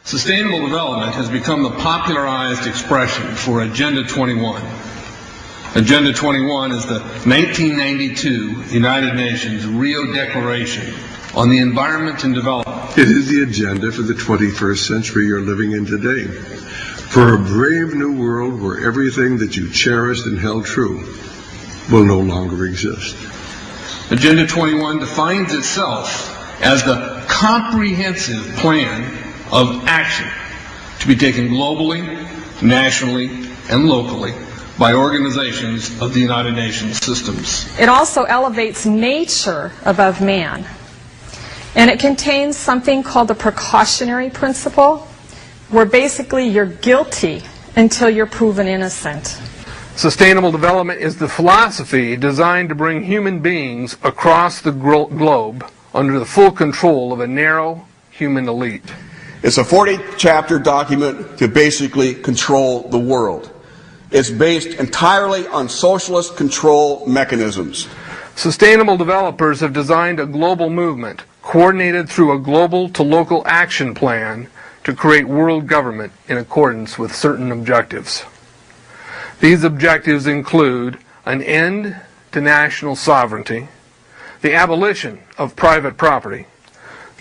Sustainable development has become the popularized expression for Agenda 21. Agenda 21 is the 1992 United Nations Rio Declaration on the Environment and Development. It is the agenda for the 21st century you're living in today. For a brave new world where everything that you cherished and held true will no longer exist. Agenda 21 defines itself as the comprehensive plan of action to be taken globally, nationally, and locally by organizations of the United Nations systems. It also elevates nature above man. And it contains something called the precautionary principle, where basically you're guilty until you're proven innocent. Sustainable development is the philosophy designed to bring human beings across the globe under the full control of a narrow human elite. It's a 40-chapter document to basically control the world. It's based entirely on socialist control mechanisms. Sustainable developers have designed a global movement coordinated through a global to local action plan to create world government in accordance with certain objectives. These objectives include an end to national sovereignty, the abolition of private property,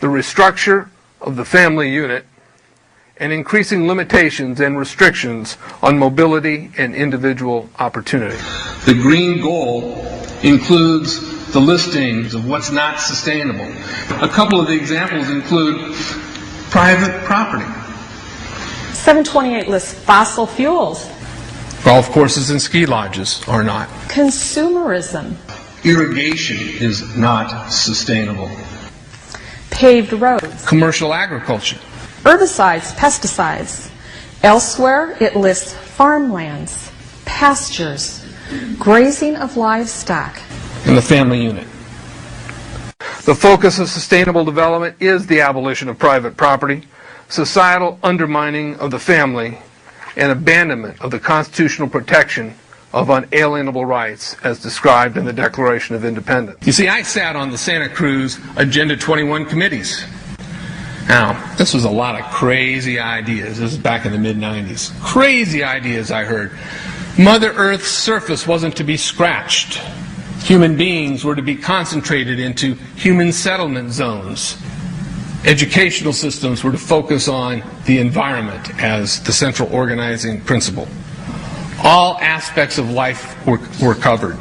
the restructure of the family unit, and increasing limitations and restrictions on mobility and individual opportunity. The green goal includes the listings of what's not sustainable. A couple of the examples include private property. 728 lists fossil fuels. Golf courses and ski lodges are not. Consumerism. Irrigation is not sustainable. Paved roads. Commercial agriculture. Herbicides, pesticides. Elsewhere, it lists farmlands, pastures, grazing of livestock, and the family unit. The focus of sustainable development is the abolition of private property, societal undermining of the family, and abandonment of the constitutional protection of unalienable rights as described in the Declaration of Independence. You see, I sat on the Santa Cruz Agenda 21 committees. Now, this was a lot of crazy ideas. This was back in the mid-90s. Crazy ideas I heard. Mother Earth's surface wasn't to be scratched. Human beings were to be concentrated into human settlement zones. Educational systems were to focus on the environment as the central organizing principle. All aspects of life were covered.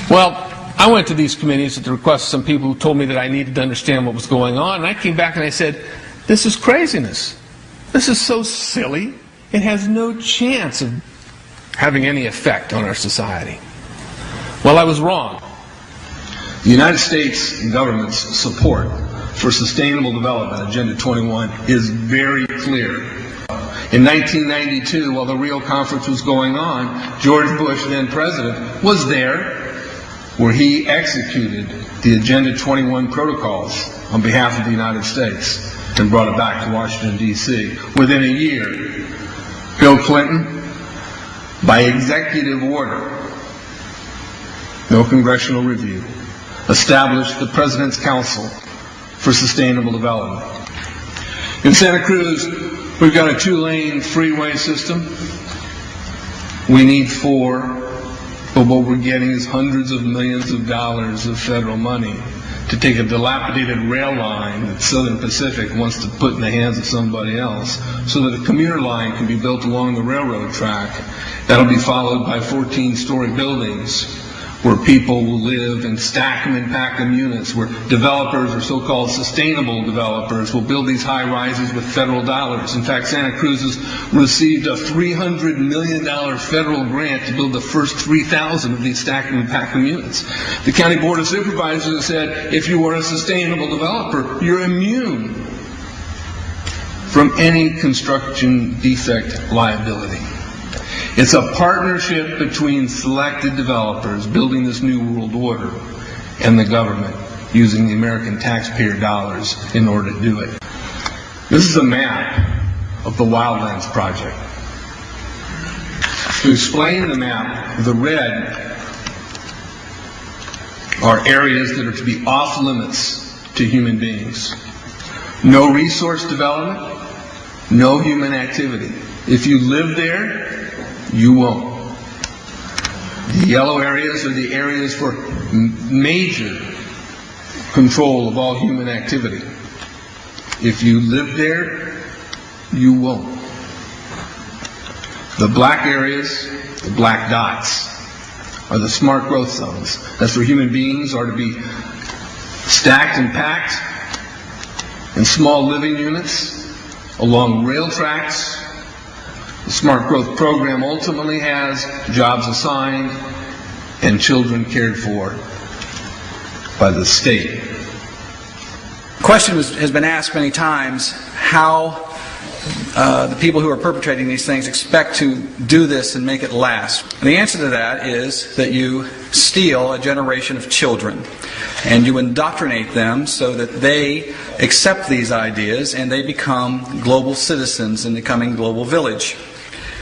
Well, I went to these committees at the request of some people who told me that I needed to understand what was going on, and I came back and I said, this is craziness. This is so silly. It has no chance of having any effect on our society. Well, I was wrong. The United States government's support for sustainable development, Agenda 21, is very clear. In 1992, while the Rio Conference was going on, George Bush, then president, was there where he executed the Agenda 21 protocols on behalf of the United States and brought it back to Washington, D.C. Within a year, Bill Clinton, by executive order, no congressional review, established the President's Council for Sustainable Development. In Santa Cruz, we've got a 2-lane freeway system. We need 4, but what we're getting is hundreds of millions of dollars of federal money to take a dilapidated rail line that Southern Pacific wants to put in the hands of somebody else so that a commuter line can be built along the railroad track. That'll be followed by 14-story buildings where people will live and stack them in pack them units, where developers or so-called sustainable developers will build these high rises with federal dollars. In fact, Santa Cruz has received a $300 million federal grant to build the first 3,000 of these stack them and pack them units. The County Board of Supervisors has said, if you are a sustainable developer, you're immune from any construction defect liability. It's a partnership between selected developers building this new world order and the government using the American taxpayer dollars in order to do it. This is a map of the Wildlands Project. To explain the map, the red are areas that are to be off limits to human beings. No resource development, no human activity. If you live there, you won't. The yellow areas are the areas for major control of all human activity. If you live there, you won't. The black areas, the black dots, are the smart growth zones. That's where human beings are to be stacked and packed in small living units along rail tracks. The Smart Growth Program ultimately has jobs assigned and children cared for by the state. The question has been asked many times how the people who are perpetrating these things expect to do this and make it last. And the answer to that is that you steal a generation of children and you indoctrinate them so that they accept these ideas and they become global citizens in the coming global village.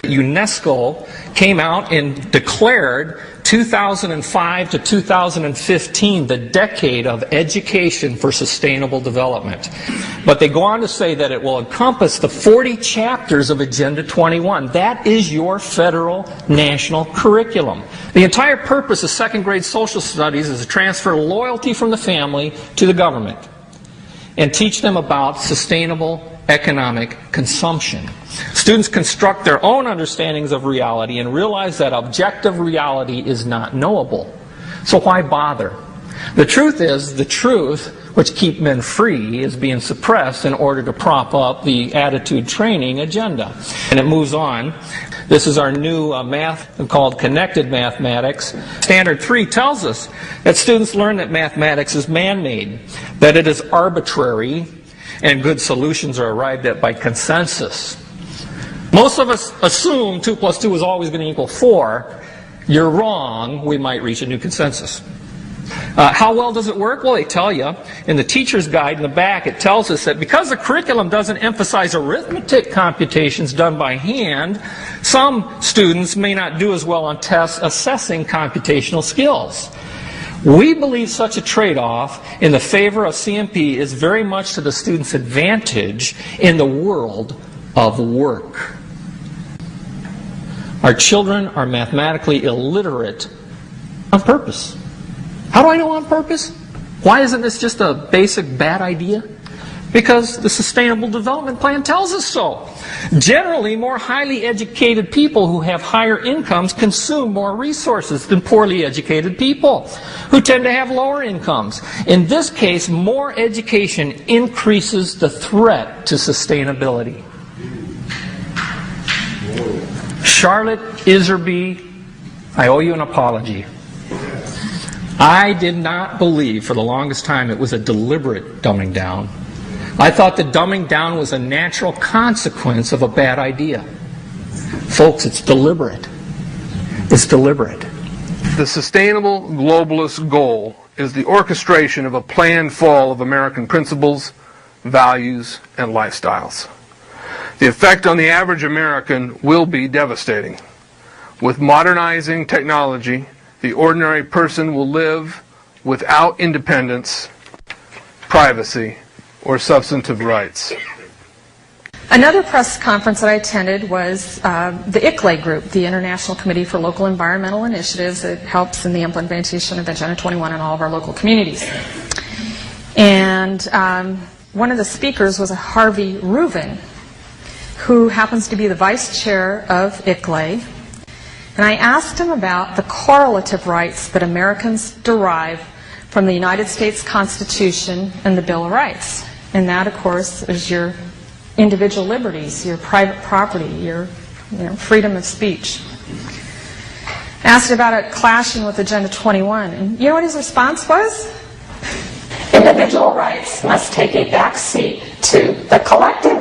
UNESCO came out and declared 2005 to 2015 the decade of education for sustainable development. But they go on to say that it will encompass the 40 chapters of Agenda 21. That is your federal national curriculum. The entire purpose of second grade social studies is to transfer loyalty from the family to the government and teach them about sustainable economic consumption. Students construct their own understandings of reality and realize that objective reality is not knowable. So why bother? The truth is, the truth which keep men free is being suppressed in order to prop up the attitude training agenda. And it moves on. This is our new math called connected mathematics. Standard 3 tells us that students learn that mathematics is man-made, that it is arbitrary, and good solutions are arrived at by consensus. Most of us assume 2 plus 2 is always going to equal 4. You're wrong. We might reach a new consensus. How well does it work? Well, they tell you in the teacher's guide in the back, it tells us that because the curriculum doesn't emphasize arithmetic computations done by hand, some students may not do as well on tests assessing computational skills. We believe such a trade-off in the favor of CMP is very much to the student's advantage in the world of work. Our children are mathematically illiterate on purpose. How do I know on purpose? Why isn't this just a basic bad idea? Because the Sustainable Development Plan tells us so. Generally, more highly educated people who have higher incomes consume more resources than poorly educated people who tend to have lower incomes. In this case, more education increases the threat to sustainability. Charlotte Iserby, I owe you an apology. I did not believe for the longest time it was a deliberate dumbing down. I thought the dumbing down was a natural consequence of a bad idea. Folks, it's deliberate. It's deliberate. The sustainable globalist goal is the orchestration of a planned fall of American principles, values, and lifestyles. The effect on the average American will be devastating. With modernizing technology, the ordinary person will live without independence, privacy, or substantive rights. Another press conference that I attended was the ICLE group, the International Committee for Local Environmental Initiatives. It helps in the implementation of Agenda 21 in all of our local communities. And one of the speakers was a Harvey Reuven, who happens to be the vice chair of ICLE. And I asked him about the correlative rights that Americans derive from the United States Constitution and the Bill of Rights. And that, of course, is your individual liberties, your private property, your freedom of speech. I asked about it clashing with Agenda 21. And you know what his response was? Individual rights must take a back seat to the collective